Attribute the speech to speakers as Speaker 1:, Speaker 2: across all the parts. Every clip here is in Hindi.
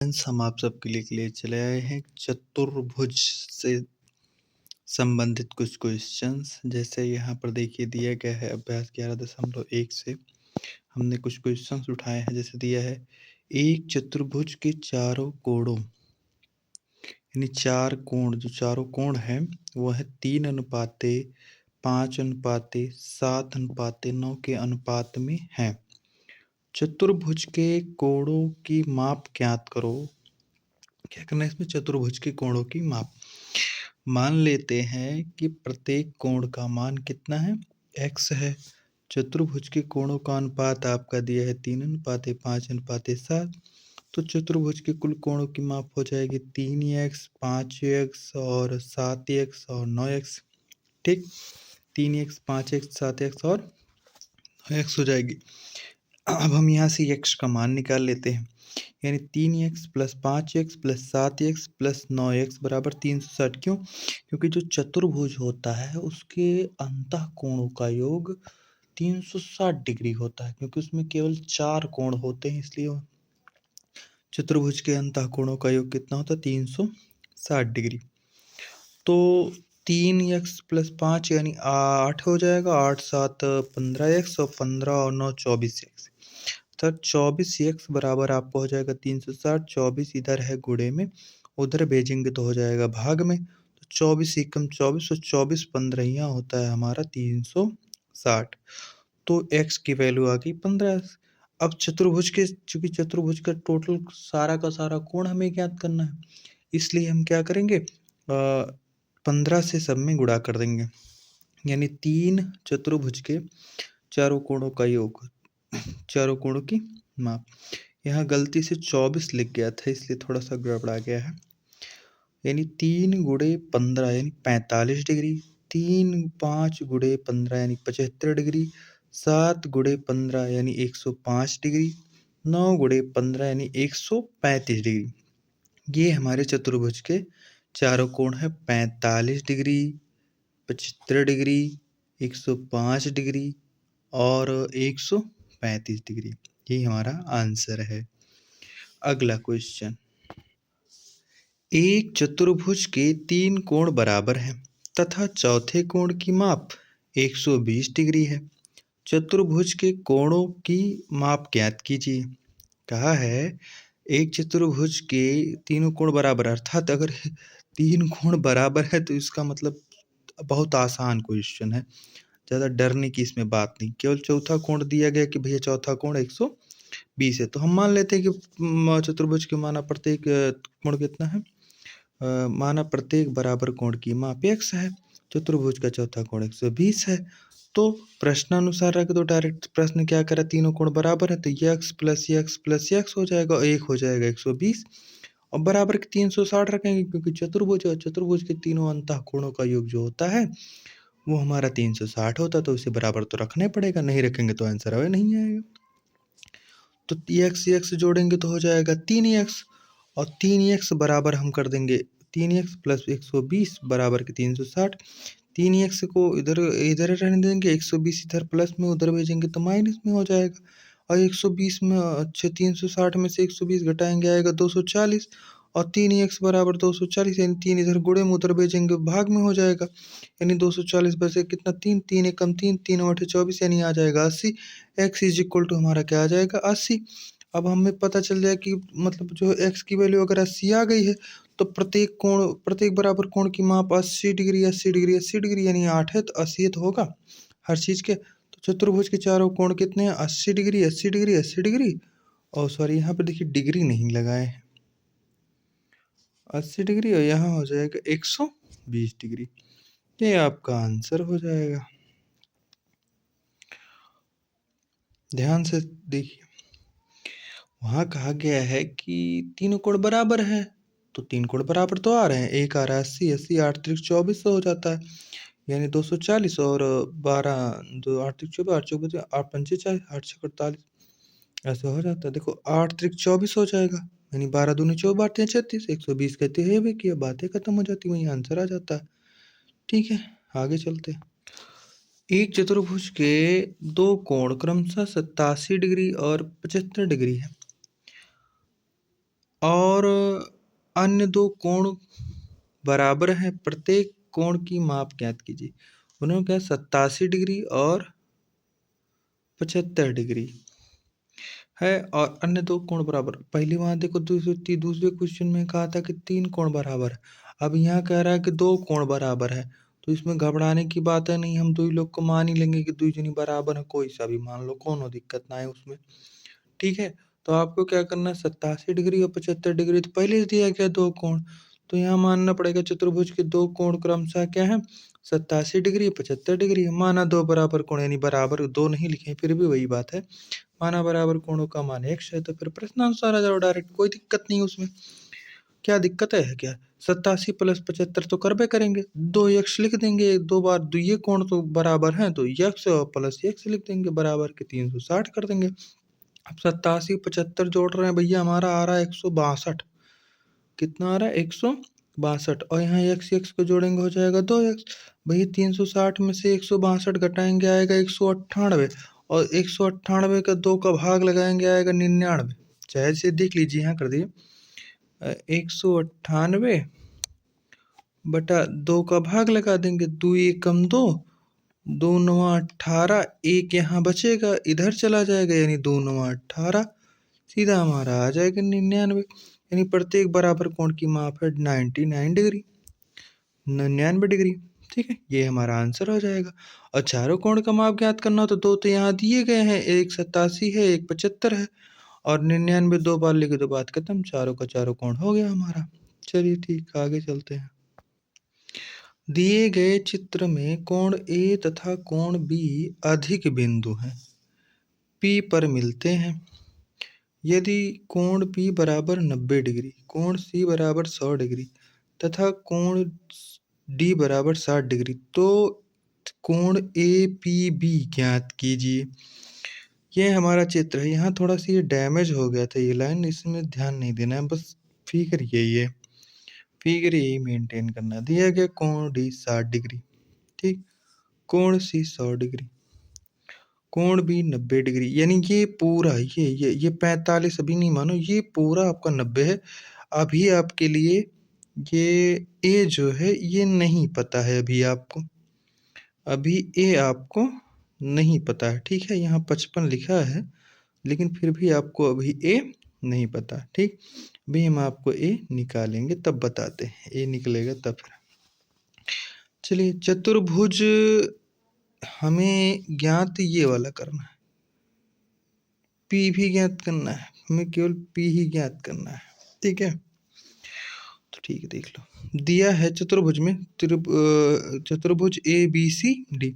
Speaker 1: फ्रेंड्स, हम आप सबके लिए चले आए हैं चतुर्भुज से संबंधित कुछ क्वेश्चंस। जैसे यहाँ पर देखिए दिया गया है अभ्यास 11.1 से हमने कुछ क्वेश्चंस उठाए हैं। जैसे दिया है एक चतुर्भुज के चारों कोणों यानी चार कोण, जो चारों कोण हैं वो है 3:5:7:9 के अनुपात में है। चतुर्भुज के कोणों की माप ज्ञात करो। क्या करना है इसमें? चतुर्भुज के कोणों की माप। मान लेते हैं कि प्रत्येक कोण का मान कितना है? x है। चतुर्भुज के कोणों का अनुपात आपका दिया है 3:5:7। तो चतुर्भुज के कुल कोणों की माप हो जाएगी 3x, 5x और 7x और 9x। ठीक, 3x, 5x, 7x और 9x हो जाएगी। अब हम यहाँ से x का मान निकाल लेते हैं, यानी 3x plus 5x plus 7x plus 9x बराबर 360। क्यों? क्योंकि जो चतुर्भुज होता है उसके अंतः कोणों का योग 360 डिग्री होता है, क्योंकि उसमें केवल 4 कोण होते हैं, इसलिए चतुर्भुज के अंतः कोणों का योग कितना होता है? 360 डिग्री। तो 3x प्लस 5 यानी 8 हो जाएगा। 8 7 15x और 15 और 9 24x। तो 24x बराबर आपको हो जाएगा 360। 24 इधर है गुणे में, उधर भेजेंगे तो हो जाएगा भाग में। तो 24 एकम 24 और 24 15 होता है हमारा 360। तो x की वैल्यू आ गई 15। अब चतुर्भुज के, चूंकि चतुर्भुज का टोटल सारा का सारा कोण हमें ज्ञात करना है, इसलिए हम क्या करेंगे? 15 से सब में गुणा कर देंगे, यानी 3 चतुर्भुज के चारों कोणों का योग, चारों कोणों की माप। यहाँ गलती से 24 लिख गया था, इसलिए थोड़ा सा गड़बड़ा गया है। यानी 3 गुणे 15 यानी 45 डिग्री, 3 5 गुणे 15 यानी 75 डिग्री, 7 गुणे 15 यानी 105 डिग्री, 9 गुणे 15 यानी 135 डिग्री। ये हमारे चतुर्भुज के चारों कोण है। 45 डिग्री, 75 डिग्री, 105 डिग्री और 135 डिग्री। ये हमारा आंसर है। अगला क्वेश्चन, एक चतुर्भुज के 3 कोण बराबर हैं तथा चौथे कोण की माप 120 डिग्री है। चतुर्भुज के कोणों की माप ज्ञात कीजिए। कहा है एक चतुर्भुज के तीनों कोण बराबर, अर्थात अगर 3 कोण बराबर है तो इसका मतलब बहुत आसान क्वेश्चन है, ज़्यादा डरने की इसमें बात नहीं। केवल चौथा कोण दिया गया कि भैया चौथा कोण 120 है, तो हम मान लेते हैं कि चतुर्भुज के माना प्रत्येक कोण कितना है? माना प्रत्येक बराबर कोण की माप x है। चतुर्भुज का चौथा कोण 120 है। तो प्रश्नानुसार रख दो डायरेक्ट। प्रश्न क्या करा? तीनों कोण बराबर है तो x plus x plus x हो जाएगा और 1 हो जाएगा 120 और बराबर के 360 रखेंगे, क्योंकि चतुर्भुज और चतुर्भुज के तीनों अंतः कोणों का योग जो होता है वो हमारा 360 होता है, तो इसे बराबर तो रखना ही पड़ेगा, नहीं रखेंगे तो आंसर अवे नहीं आएगा। तो x जोड़ेंगे तो हो जाएगा 3x और 3x बराबर हम कर देंगे 3x प्लस 120 बराबर के 360। 3x को इधर इधर रहने देंगे, 120 इधर प्लस में उधर भेजेंगे तो माइनस में हो जाएगा। और 120 में अच्छे 360 में से 120 घटाएंगे आएगा 240 और 3x बराबर 240, यानी 3 इधर गुणे में उधर भेजेंगे भाग में हो जाएगा। यानी 240 बचे कितना? 3 3 एकम 3 3 8 24 यानी आ जाएगा 80। x इज इक्वल टू हमारा क्या आ जाएगा? 80। अब हमें पता चल जाए कि मतलब जो x की वैल्यू अगर 80 आ गई है तो प्रत्येक बराबर कोण की माप 80 डिग्री 80 डिग्री 80 डिग्री यानी 8 है, तो 80 तो होगा हर चीज़ के। तो चतुर्भुज के चारों कोण कितने हैं? 80 डिग्री 80 डिग्री 80 डिग्री और सॉरी यहाँ पर देखिए डिग्री नहीं लगाए हैं, 80 डिग्री और यहाँ हो जाएगा 120 डिग्री। ये आपका आंसर हो जाएगा। ध्यान से देखिए, वहाँ कहा गया है कि तीनों कोण बराबर है, तो 3 कोण बराबर तो आ रहे हैं। एक आ रहा है 80 80, 8 त्रिक 24 हो जाता है, यानी 240 और 12 जो 8 त्रिक 24 8 चौक 8 पंचे 40 8 छक 48 ऐसा हो जाता है। देखो 8 त्रिक 24 हो जाएगा, यानी 12 दूनी 24 12 36 120 कहते हैं वे कि बातें खत्म हो जाती, वहीं आंसर आ जाता है। ठीक है, आगे चलते हैं। एक चतुर्भुज के 2 कोण क्रमशः 87 डिग्री और 75 डिग्री है। और अन्य दो कोण बराबर हैं, प्रत्येक कोण की माप ज्ञात कीजिए। उन्होंने कहा 87 डिग्री और 75 डिग्री है, और अन्य दो कोण बराबर। पहली बात देखो, दूसरे क्वेश्चन में कहा था कि 3 कोण बराबर है। अब यहाँ कह रहा है कि 2 कोण बराबर है, तो इसमें घबराने की बात है नहीं, हम दो ही लोग को मान ही लेंगे कि दो जनी बराबर है, कोई सा भी मान लो, कोनो दिक्कत ना है उसमें। ठीक है, तो आपको क्या करना है, 87 डिग्री और 75 डिग्री तो पहले से दिया गया दो कोण, तो यहाँ मानना पड़ेगा चतुर्भुज के दो कोण क्रमशः क्या है, 87 डिग्री 75 डिग्री। माना दो बराबर कोण, यानी बराबर दो नहीं लिखे, फिर भी वही बात है, माना बराबर कोणों का मान x है, तो फिर प्रश्नानुसार आ जाओ डायरेक्ट, कोई दिक्कत नहीं उसमें। क्या दिक्कत है क्या, 87 प्लस 75 तो करबे करेंगे, 2x लिख देंगे, दो बार दो ये कोण तो बराबर हैं, तो x और प्लस x लिख देंगे, बराबर के 360 कर देंगे। अब 87 75 जोड़ रहे हैं भैया, हमारा आ रहा है 162। कितना आ रहा है, 162, और यहाँ x को जोड़ेंगे हो जाएगा 2x। भैया 360 में से 162 घटाएंगे आएगा 198, और 198 का 2 का भाग लगाएंगे आएगा 99। चाहे से देख लीजिए, यहाँ कर दिए 198 बटा 2 का भाग लगा देंगे, 2 एकम 2, 2 नवा 18, एक यहाँ बचेगा इधर चला जाएगा, यानी 2 नवा 18, सीधा हमारा आ जाएगा 99। यानी प्रत्येक बराबर कोण की माप है 99 डिग्री, 99 डिग्री। ठीक है, ये हमारा आंसर हो जाएगा। और चारों कोण का माप ज्ञात करना हो तो दो तो यहाँ दिए गए हैं, एक 87 है, एक 75 है, और 99 दो बार लिखे तो बात खत्म, चारों का चारों कोण हो गया हमारा। चलिए ठीक, आगे चलते हैं। दिए गए चित्र में कोण ए तथा कोण बी अधिक बिंदु हैं, P पर मिलते हैं। यदि कोण P बराबर 90 डिग्री, कोण C बराबर 100 डिग्री तथा कोण D बराबर 60 डिग्री, तो कोण APB ज्ञात कीजिए। ये हमारा चित्र है, यहाँ थोड़ा सा ये डैमेज हो गया था ये लाइन, इसमें ध्यान नहीं देना है, बस फिगर यही है, फिगर यही मेंटेन करना। दिया गया कोण D 60 डिग्री, ठीक, कोण C 100 डिग्री, कोण भी 90 डिग्री, यानी ये पूरा ये 45 अभी नहीं मानो, ये पूरा आपका 90 है। अभी आपके लिए ये ए जो है ये नहीं पता है, अभी ए आपको नहीं पता है। ठीक है, यहाँ 55 लिखा है, लेकिन फिर भी आपको अभी ए नहीं पता। ठीक, अभी हम आपको ए निकालेंगे तब बताते हैं, ए निकलेगा तब। चलिए, चतुर्भुज हमें ज्ञात ये वाला करना है, P भी ज्ञात करना है, हमें केवल P ही ज्ञात करना है। ठीक है, तो ठीक है, देख लो, दिया है चतुर्भुज में चतुर्भुज ABCD,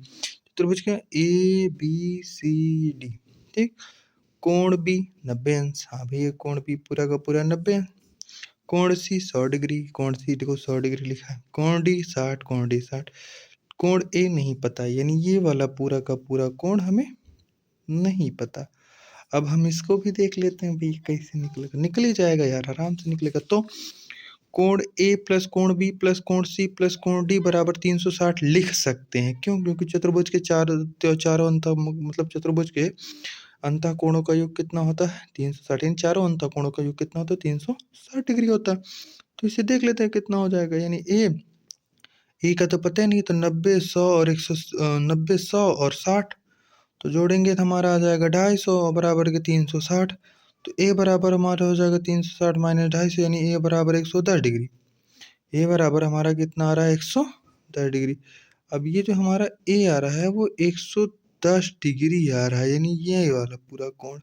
Speaker 1: चतुर्भुज का ABCD, ठीक, कोण B 90 अंश, हाँ भैया कोण B पूरा का पूरा 90 अंश, कोण C 100 डिग्री, कोण C देखो 100 डिग्री लिखा है, कोण D 60, कोण D 60, कोण A नहीं पता, यानी ये वाला पूरा का पूरा कोण हमें नहीं पता। अब हम इसको भी देख लेते हैं भाई, कैसे निकलेगा, निकल ही जाएगा यार, आराम से निकलेगा। तो कोण ए प्लस कोण बी प्लस कोण सी प्लस कोण डी बराबर 360 लिख सकते हैं। क्यों, क्योंकि चतुर्भुज के चारों अंत, मतलब चतुर्भुज के अंतः कोणों का योग कितना होता है, 360, यानी चारों अंतः कोणों का योग कितना होता है, 360 डिग्री होता है। तो इसे देख लेते हैं कितना हो जाएगा, यानी ए का तो पता ही नहीं, तो 90 100 और 90 100 और 60, तो जोड़ेंगे तो हमारा आ जाएगा 250 बराबर के 360, तो ए बराबर हमारा हो जाएगा 360 माइनस 250, यानी ए बराबर 110 डिग्री। ए बराबर हमारा कितना आ रहा है, 110 डिग्री। अब ये जो हमारा ए आ रहा है वो 110 डिग्री आ रहा है, यानी ये वाला पूरा कोण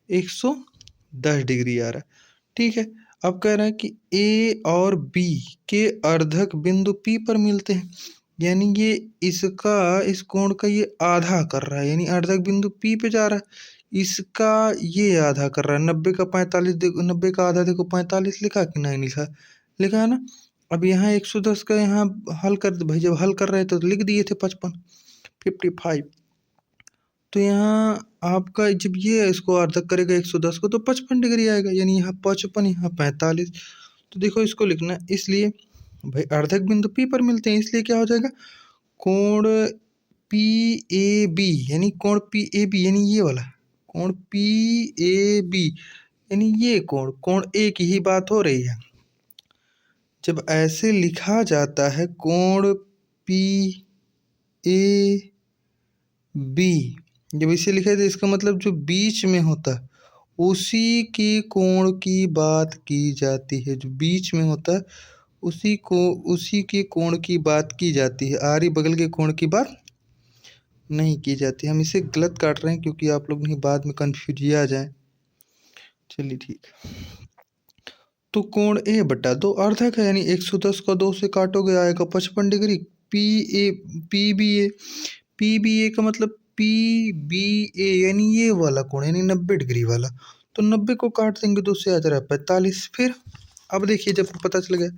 Speaker 1: 110 डिग्री आ रहा है। ठीक है, अब कह रहा है कि ए और बी के अर्धक बिंदु P पर मिलते हैं, यानी ये इसका, इस कोण का ये आधा कर रहा है, यानी अर्धक बिंदु P पे जा रहा है, इसका ये आधा कर रहा है। 90 का 45 देखो, 90 का आधा देखो 45 लिखा कि नहीं लिखा, लिखा है ना। अब यहाँ 110 का यहाँ हल कर भाई, जब हल कर रहे थे तो लिख दिए थे 55, तो यहाँ आपका जब ये इसको अर्धक करेगा 110 को, तो 55 डिग्री आएगा, यानी यहाँ 55 यहाँ 45। तो देखो इसको लिखना है, इसलिए भाई अर्धक बिंदु P पर मिलते हैं, इसलिए क्या हो जाएगा, कोण PAB, यानी कोण PAB, यानी ये वाला कोण PAB, यानी ये कोण कोण ए की ही बात हो रही है। जब ऐसे लिखा जाता है कोण पी ए बी, जब इसे लिखा जाए तो इसका मतलब जो बीच में होता है उसी की कोण की बात की जाती है। जो बीच में होता है उसी के कोण की बात की जाती है, आरी बगल के कोण की बात नहीं की जाती। हम इसे गलत काट रहे हैं क्योंकि आप लोग नहीं बाद में कंफ्यूज आ जाए। चलिए ठीक है। तो कोण ए बटा दो अर्धक है, यानी 110 का 2 से काटोगे आएगा 55 degree. P A P B A का मतलब पी बी ए यानी ये वाला कोण यानी 90 डिग्री वाला। तो 90 को काट देंगे 2 से आ जा रहा है 45। फिर अब देखिए जब पता चल गया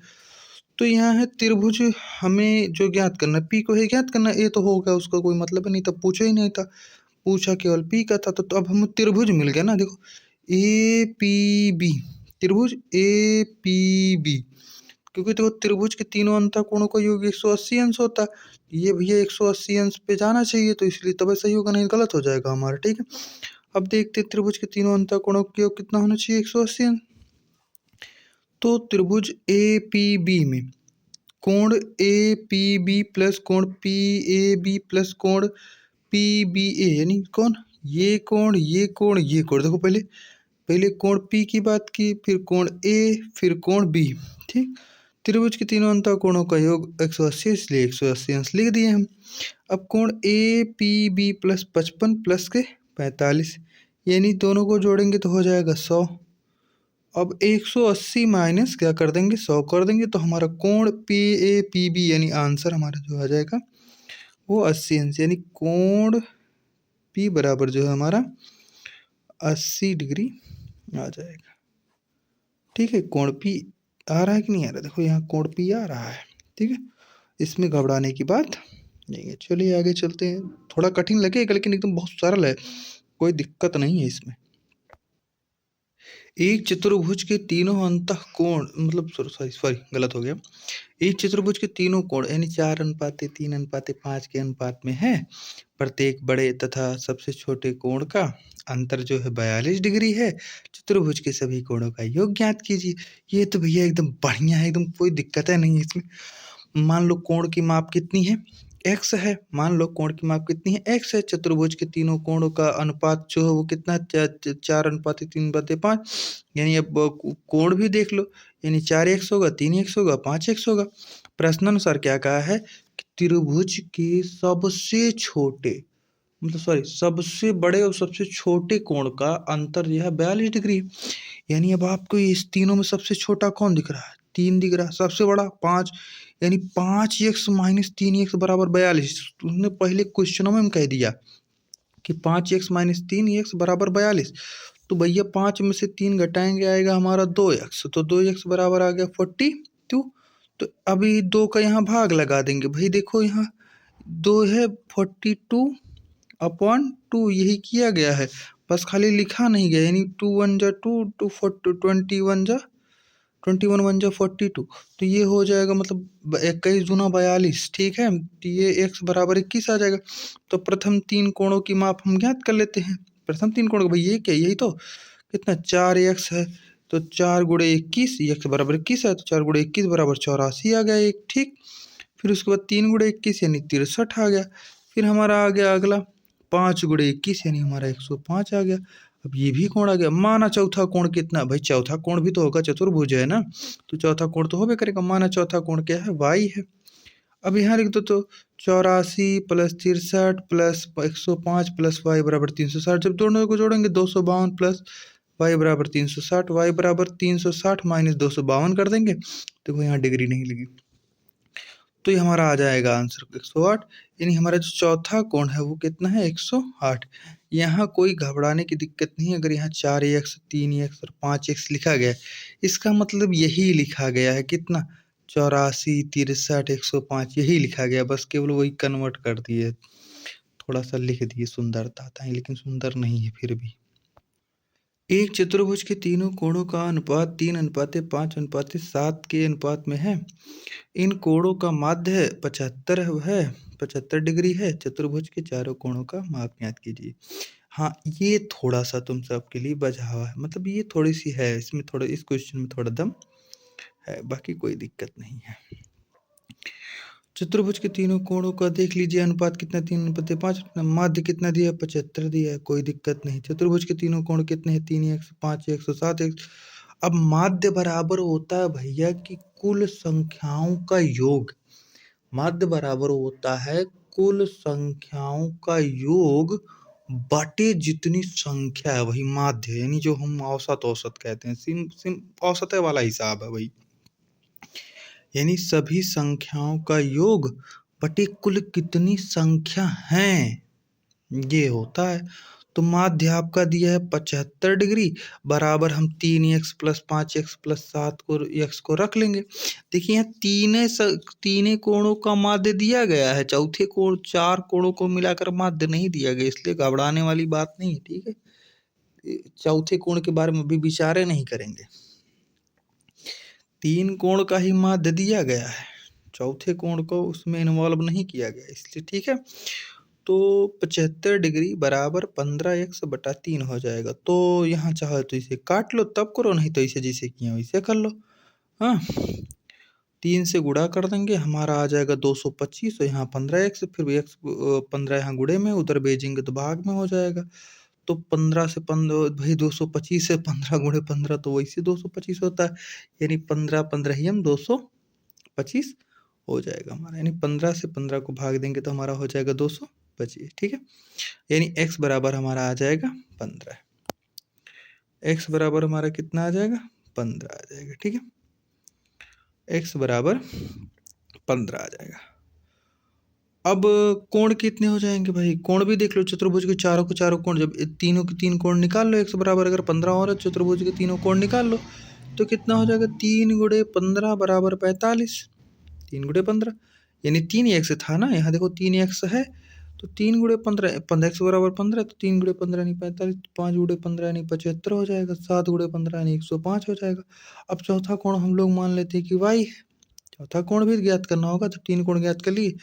Speaker 1: तो यहाँ है त्रिभुज, हमें जो ज्ञात करना है पी को है ज्ञात करना, ए तो हो गया उसका कोई मतलब नहीं था, पूछा ही नहीं था, पूछा केवल पी का था। तो अब हम त्रिभुज मिल गया ना, देखो ए पी बी, त्रिभुज ए पी बी, क्योंकि देखो त्रिभुज के तीनों अंतःकोणों का योग 180 अंश होता है। ये भैया 180 अंश पे जाना चाहिए, तो इसलिए तब सही होगा, नहीं गलत हो जाएगा हमारा। ठीक है, अब देखते हैं त्रिभुज के तीनों अंतःकोणों का योग कितना होना चाहिए 180 अंश। तो त्रिभुज ए पी बी में कोण ए पी बी प्लस कोण पी ए बी प्लस कोण पी बी ए, यानी कौन ये कोण ये कोण ये कोण। देखो पहले कोण पी की बात की, फिर कोण ए, फिर कोण बी। ठीक, त्रिभुज के तीनों अंतःकोणों का योग 180, इसलिए 180 अंश लिख दिए हम। अब कोण A P B plus 55 plus के 45, यानी दोनों को जोड़ेंगे तो हो जाएगा 100। अब 180 माइनस क्या कर देंगे 100 कर देंगे, तो हमारा कोण पी ए पी बी यानी आंसर हमारा जो आ जाएगा वो 80 अंश, यानी कोण पी बराबर जो है हमारा 80 डिग्री आ जाएगा। ठीक है, कोण पी आ रहा है कि नहीं आ रहा, देखो यहाँ कोण पी आ रहा है। ठीक है, इसमें घबराने की बात नहीं है। चलिए आगे चलते हैं, थोड़ा कठिन लगेगा लेकिन एकदम बहुत सरल है, कोई दिक्कत नहीं है इसमें। एक चतुर्भुज के तीनों अंतःकोण मतलब सॉरी गलत हो गया। एक चतुर्भुज के तीनों कोण यानी 4:3:5 के अनुपात में है। प्रत्येक बड़े तथा सबसे छोटे कोण का अंतर जो है 42 डिग्री है। चतुर्भुज के सभी कोणों का योग ज्ञात कीजिए। ये तो भैया एकदम बढ़िया है, एकदम कोई दिक्कत है नहीं इसमें। मान लो कोण की माप कितनी है x है, मान लो कोण की माप कितनी है x है। चतुर्भुज के तीनों कोणों का अनुपात जो है वो कितना 4:3:5, यानी अब कोण भी देख लो, यानी 4x होगा 3x होगा 5x होगा। प्रश्नानुसार क्या कहा है कि त्रिभुज के सबसे छोटे मतलब सबसे बड़े और सबसे छोटे कोण का अंतर जो है 42 डिग्री। यानी अब आपको इस तीनों में सबसे छोटा कौन दिख रहा है 3 दिख रहा है, सबसे बड़ा 5, यानी 5x माइनस 3x बराबर 42। उसने पहले क्वेश्चनों में हम कह दिया कि 5x माइनस 3x बराबर 42। तो भैया 5 में से 3 घटाएंगे आएगा हमारा 2x, तो 2x बराबर आ गया 42। तो अभी 2 का यहाँ भाग लगा देंगे, भाई देखो यहाँ 2 है 42/2, यही किया गया है, बस खाली लिखा नहीं गया। यानी 2 1 जा 2 2 21 जा 42, तो ये हो जाएगा मतलब 21 दूना 42। ठीक है, तो ये x बराबर 21 आ जाएगा। तो प्रथम 3 कोणों की माप हम ज्ञात कर लेते हैं। प्रथम 3 कोणों भाई ये क्या, यही तो कितना 4x है, तो 4 गुणे 21, x बराबर 21 है, तो 4 गुणे 21 बराबर 84 आ गया एक। ठीक, फिर उसके बाद 3 गुणे 21 यानी 63 आ गया। फिर हमारा आ गया अगला 5 गुणे 21 यानी हमारा 105 आ गया। अब ये भी कोण आ गया। माना चौथा कोण कितना, भाई चौथा कोण भी तो होगा, चतुर्भुज है ना, तो चौथा कोण तो होबे करेगा। माना चौथा कोण क्या है y है। अब यहाँ लिख दो, तो 84 प्लस 63 प्लस 105 प्लस y बराबर 360। जब दोनों को जोड़ेंगे 252 प्लस y बराबर 360, y बराबर 360 माइनस 252 कर देंगे, देखो यहाँ डिग्री नहीं लगी, तो ये हमारा आ जाएगा आंसर 108। यानी हमारा जो चौथा कोण है वो कितना है 108। यहाँ कोई घबराने की दिक्कत नहीं है। अगर यहाँ 4x 3x और 5x लिखा गया है, इसका मतलब यही लिखा गया है, कितना 84 63 105 यही लिखा गया, बस केवल वही कन्वर्ट कर दिए, थोड़ा सा लिख दिए सुंदरता था, लेकिन सुंदर नहीं है फिर भी। एक चतुर्भुज के तीनों कोणों का अनुपात 3:5:7 के अनुपात में है। इन कोणों का माध्य 75 है, 75 डिग्री है। चतुर्भुज के चारों कोणों का माप ज्ञात कीजिए। हाँ, ये थोड़ा-सा तुम सबके लिए बचा हुआ है, मतलब ये थोड़ी-सी है, इसमें थोड़ा, इस क्वेश्चन में थोड़ा दम है, बाकी कोई दिक्कत नहीं है। चतुर्भुज के तीनों कोणों का देख लीजिए, अनुपात कितना, 3:5, माध्य कितना दिया है, 75 दिया है, कोई दिक्कत नहीं। चतुर्भुज के तीनों कोण कितने हैं, 3x, 5x, 7x। अब माध्य बराबर होता है भैया कि कुल संख्याओं का योग। माध्य बराबर होता है कुल संख्याओं का योग बटे जितनी संख्या है, वही माध्य, यानी जो हम औसत औसत कहते हैं, सिम सिम औसत वाला हिसाब है भाई, यानी सभी संख्याओं का योग बटे कुल कितनी संख्या हैं, ये होता है। तो माध्य आपका दिया है 75 डिग्री, बराबर हम 3x प्लस 5x प्लस 7 को x को रख लेंगे। देखिए यहाँ तीने कोणों का माध्य दिया गया है, चौथे कोण, चार कोणों को मिलाकर माध्य नहीं दिया गया, इसलिए घबराने वाली बात नहीं है, ठीक है। चौथे कोण के बारे में भी विचार नहीं करेंगे, तीन कोण का ही माध्य दिया गया है, चौथे कोण को उसमें इन्वॉल्व नहीं किया गया, इसलिए ठीक है। तो 75 डिग्री बराबर 15x/3 हो जाएगा। तो यहाँ चाहे तो इसे काट लो तब करो, नहीं तो इसे जैसे किया वैसे कर लो। हाँ, 3 से गुणा कर देंगे, हमारा आ जाएगा 225, और यहाँ 15x, फिर भी x 15 यहाँ गुणे में, उधर भेजेंगे तो भाग में हो जाएगा। तो 15 से 15 भाई 225 से 15 गुणे 15 तो वैसे 225 होता है, यानी 15 15 ही हम 225 हो जाएगा हमारा, यानी 15 से 15 को भाग देंगे तो हमारा हो जाएगा 225, ठीक है। यानी x बराबर हमारा आ जाएगा 15, x बराबर हमारा कितना आ जाएगा, 15 आ जाएगा, ठीक है। x बराबर 15 आ जाएगा। अब कोण कितने हो जाएंगे भाई, कोण भी देख लो, चतुर्भुज के चारों के चारों कोण, जब तीनों के तीन कोण निकाल लो, x बराबर अगर 15 हो रहा है, चतुर्भुज के तीनों कोण निकाल लो, तो कितना हो जाएगा, 3 गुणे 15 बराबर 45, 3 गुणे 15, यानी 3x था ना, यहाँ देखो 3x है, तो 3 गुणे 15, 15x बराबर 15, तो 3 गुणे 15 यानी 45, 5 गुणे 15 यानी 75 हो जाएगा, 7 गुणे 15 यानी 105 हो जाएगा। अब चौथा कोण हम लोग मान लेते हैं कि y है, चौथा कोण भी ज्ञात करना होगा, तो 3 कोण ज्ञात कर लिए,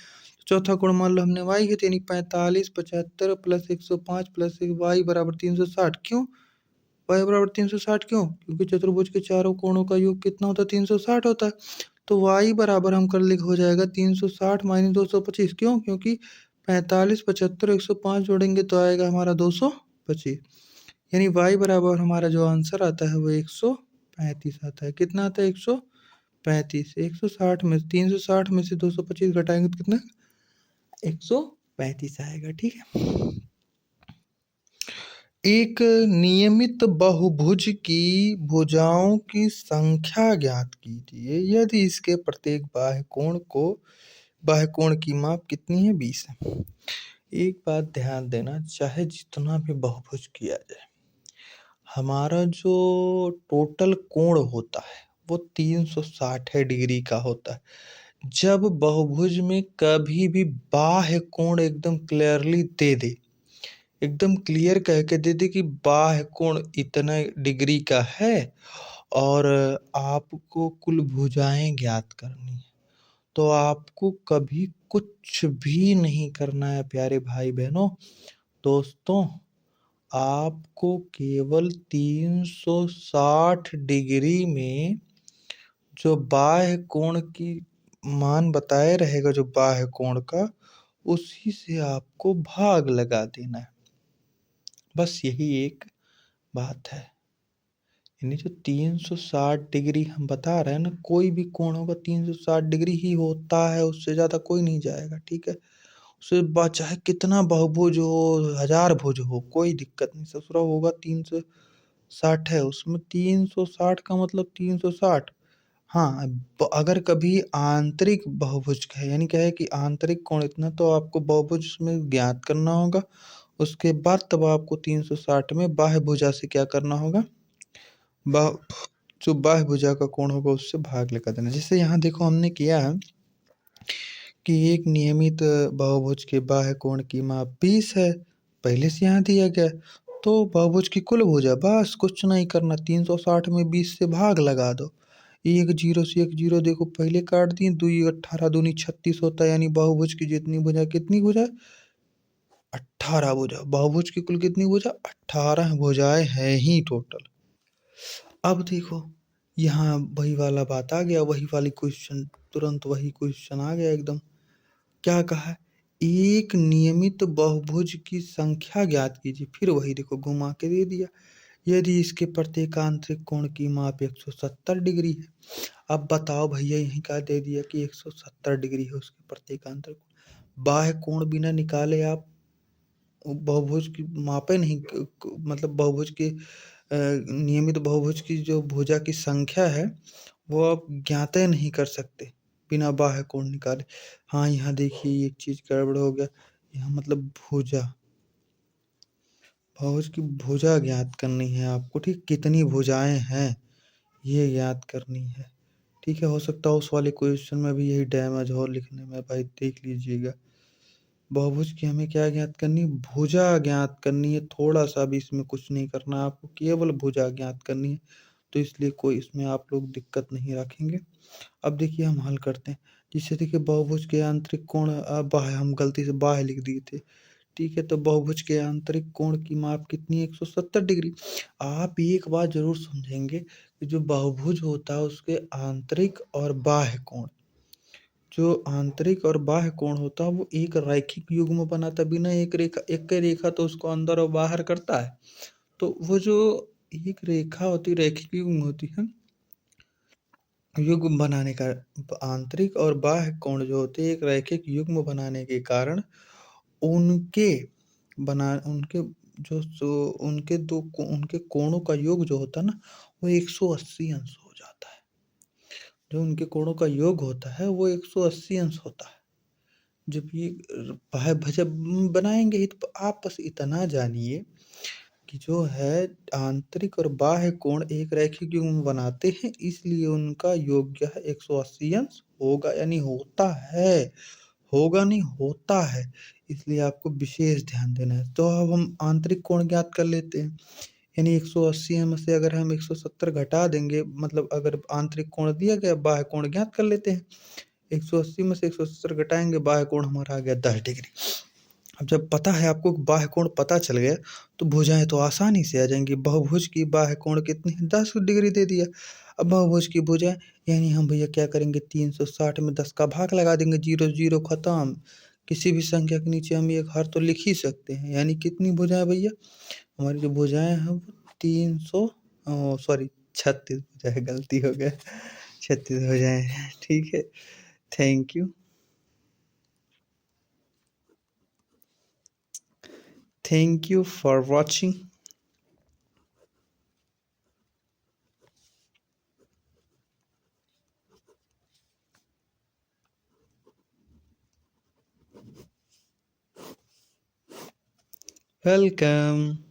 Speaker 1: चौथा कोण मान लो हमने y है, तो यानी 45, 75 प्लस 105 प्लस y बराबर 360। क्यों y बराबर 360 क्यों, क्योंकि चतुर्भुज के चारों कोणों का योग कितना होता है, 360 होता है। तो y बराबर हम कर लिख हो जाएगा 360 माइनस 225, क्यों, क्योंकि 45, 75, 105 जोड़ेंगे तो आएगा हमारा 225, यानी y बराबर हमारा जो आंसर आता है वो 135 आता है। कितना आता है, 135, 160 में 360 में से 225 घटाएंगे तो कितना, 135 आएगा, ठीक है। एक नियमित बहुभुज की भुजाओं की संख्या ज्ञात कीजिए यदि इसके प्रत्येक बाह्य कोण की माप कितनी है, 20 है। एक बात ध्यान देना, चाहे जितना भी बहुभुज किया जाए, हमारा जो टोटल कोण होता है वो 360 डिग्री का होता है। जब बहुभुज में कभी भी बाह्य कोण एकदम क्लियरली दे दे, एकदम क्लियर कह के दे दे कि बाह्य कोण इतना डिग्री का है और आपको कुल भुजाएं ज्ञात करनी है, तो आपको कभी कुछ भी नहीं करना है प्यारे भाई बहनों। दोस्तों, आपको केवल 360 डिग्री में जो बाह्य कोण की मान बताए रहेगा, जो बाह्य कोण का, उसी से आपको भाग लगा देना है, बस यही एक बात है। यानी जो 360 डिग्री हम बता रहे हैं ना, कोई भी कोण होगा 360 डिग्री ही होता है, उससे ज़्यादा कोई नहीं जाएगा, ठीक है। उससे चाहे कितना बहुभुज हो, 1000 भुज हो, कोई दिक्कत नहीं, ससुरा होगा 360 है, उसमें 360 का मतलब 360। हाँ, अगर कभी आंतरिक बहुभुज है, यानी क्या है कि आंतरिक कोण इतना, तो आपको बहुभुज में ज्ञात करना होगा, उसके बाद तब आपको 360 में बाह्य भुजा से क्या करना होगा, जो बाह्य भुजा का कोण होगा उससे भाग लगा देना। जैसे यहाँ देखो हमने किया है कि एक नियमित बहुभुज के बाह्य कोण की माप 20 है, पहले से यहाँ दिया गया, तो बहुभुज की कुल भुजा, बस कुछ नहीं करना, 360 में 20 से भाग लगा दो, एक जीरो से एक जीरो देखो पहले काट दिए, 2 18 दूनी 36 होता है, यानी बहुभुज की जितनी भुजा, कितनी भुजा, 18 भुजा। बहुभुज की कुल कितनी भुजा? 18 भुजाएं हैं ही टोटल। अब देखो यहाँ वही वाला बात आ गया, वही वाली क्वेश्चन, तुरंत वही क्वेश्चन आ गया एकदम। क्या कहा? एक नियमित बहुभुज की संख्या ज्ञात कीजिए। फिर वही देखो घुमा के दे दिया। यदि इसके प्रत्येक आंतरिक कोण की माप 170 डिग्री है। अब बताओ भैया, यहीं का दे दिया कि 170 डिग्री है उसके प्रत्येक आंतरिक कोण। बाह्य कोण बिना निकाले आप बहुभुज की मापे नहीं, मतलब बहुभुज की नियमित बहुभुज की जो भुजा की संख्या है वो आप ज्ञात नहीं कर सकते बिना बाह्य कोण निकाले। हाँ, यहाँ देखिए एक चीज गड़बड़ हो गया। यहाँ मतलब भुजा, बहुभुज की भुजा ज्ञात करनी है आपको, ठीक? कितनी भुजाएं हैं ये ज्ञात करनी है, ठीक है? हो सकता है उस वाले क्वेश्चन में भी यही डैमेज हो लिखने में, भाई देख लीजिएगा। बहुभुज की हमें क्या ज्ञात करनी है? भुजा ज्ञात करनी है। थोड़ा सा भी इसमें कुछ नहीं करना, आपको केवल भुजा ज्ञात करनी है, तो इसलिए कोई इसमें आप लोग दिक्कत नहीं रखेंगे। अब देखिए हम हल करते हैं। जिससे देखिए बहुभुज के आंतरिक कोण बाह्य, हम गलती से बाह्य लिख दिए थे, ठीक है? तो बहुभुज के आंतरिक कोण की माप कितनी है? 170 डिग्री। आप एक बात जरूर समझेंगे कि जो बहुभुज होता है उसके आंतरिक और बाह्य कोण, जो आंतरिक और बाह्य कोण होता है वो एक रैखिक युग्म बनाता है। बिना एक रेखा तो उसको अंदर और बाहर करता है। तो वो जो एक रेखा होती है, रैखिक युग्म होती है, युग्म बनाने का आंतरिक और बाह्य कोण जो होते हैं एक रैखिक युग्म बनाने के कारण उनके उनके उनके कोणों का योग जो होता है ना वो 180 अंश हो जाता है। जो उनके कोणों का योग होता है वो 180 अंश होता है। जब ये जब बनाएंगे ही, तो आप बस इतना जानिए कि जो है आंतरिक और बाह्य कोण एक रैखिक युग्म बनाते हैं, इसलिए उनका योग जो है 180 अंश होगा, यानी होता है, होगा नहीं, होता है। इसलिए आपको विशेष ध्यान देना है। तो अब हम आंतरिक कोण ज्ञात कर लेते हैं। यानी 180 में से अगर हम 170 घटा देंगे, मतलब अगर आंतरिक कोण दिया गया, बाह्य कोण ज्ञात कर लेते हैं। 180 में से 170 घटाएंगे, बाह्य कोण हमारा आ गया 10 डिग्री। अब जब पता है आपको कि बाह्य कोण पता चल गया, तो भुजाएं तो आसानी से आ जाएंगी। बहुभुज की बाह्य कोण कितनी है? 10 डिग्री दे दिया। अब बहुभुज की भुजाएं, यानी हम भैया क्या करेंगे? 360 में 10 का भाग लगा देंगे, 0 0 खत्म। किसी भी संख्या के नीचे हम एक हर तो लिख ही सकते हैं। यानी कितनी भुजाएं भैया? हमारी जो भुजाएं हैं वो 300, सॉरी 36 भुजाएं, गलती हो गया, 36 भुजाएं हैं, ठीक है? Thank you, thank you for watching. Welcome.